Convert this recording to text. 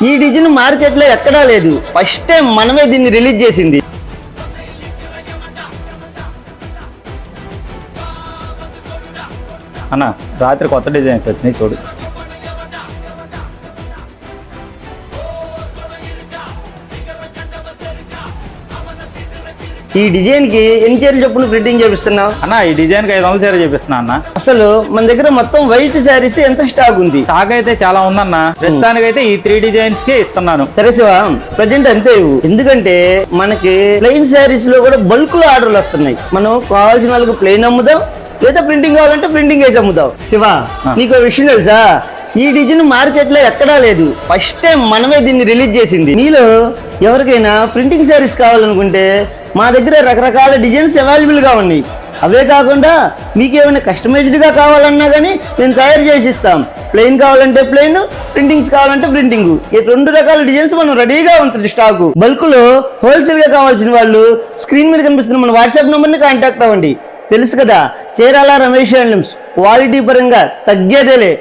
ఈ design market లో ఎక్కడా లేదు. ఫస్ట్ టైం మనమే దీన్ని రిలీజ్ చేసింది. అన్న రాత్రి కొత్త డిజైన్స్ వచ్చినాయి చూడు. ఈ డిజైన్ కి ఎన్ని చీరలు చొప్పున ప్రింటింగ్ చేపిస్తున్నావు అన్న? ఈ డిజైన్ కి 500 చీర చేపిస్తున్నా అన్న. అసలు మన దగ్గర మొత్తం వైట్ శారీస్ ఎంత స్టాక్ ఉంది? స్టాక్ అయితే చాలా ఉందన్న. ప్రస్తుతానికైతే ఈ 3 డిజైన్స్ కి ఇస్తున్నాను. సరే శివ, ప్రజెంట్ అంతే ఇవ్వు. ఎందుకంటే మనకి ప్లెయిన్ శారీస్ లో కూడా బల్క్ లో ఆర్డర్లు వస్తున్నాయి. మనం కావాల్సిన వాళ్ళకి ప్లెయిన్ అమ్ముదాం, లేదా ప్రింటింగ్ కావాలంటే ప్రింటింగ్ వేసి అమ్ముదాం. శివ, నీకు విషయం తెలుసా? ఈ డిజైన్ మార్కెట్ లో ఎక్కడా లేదు. ఫస్ట్ టైం మనమే దీన్ని రిలీజ్ చేసింది. నీలో ఎవరికైనా ప్రింటింగ్ శారీస్ కావాలనుకుంటే మా దగ్గర రకరకాల డిజైన్స్ అవైలబుల్ గా ఉన్నాయి. అవే కాకుండా మీకు ఏమైనా కస్టమైజ్డ్ గా కావాలన్నా కానీ మేము తయారు చేసి ఇస్తాం. ప్లెయిన్ కావాలంటే ప్లెయిన్, ప్రింటింగ్స్ కావాలంటే ప్రింటింగ్, ఈ 2 రకాల డిజైన్స్ మనం రెడీగా ఉంటుంది స్టాక్. బల్క్ లో హోల్సేల్ గా కావాల్సిన వాళ్ళు స్క్రీన్ మీద కనిపిస్తున్న మన వాట్సాప్ నెంబర్ ని కాంటాక్ట్ అవ్వండి. తెలుసు కదా, చీరాల రమేష్ హ్యాండ్లూమ్స్ క్వాలిటీ పరంగా తగ్గేదేలే.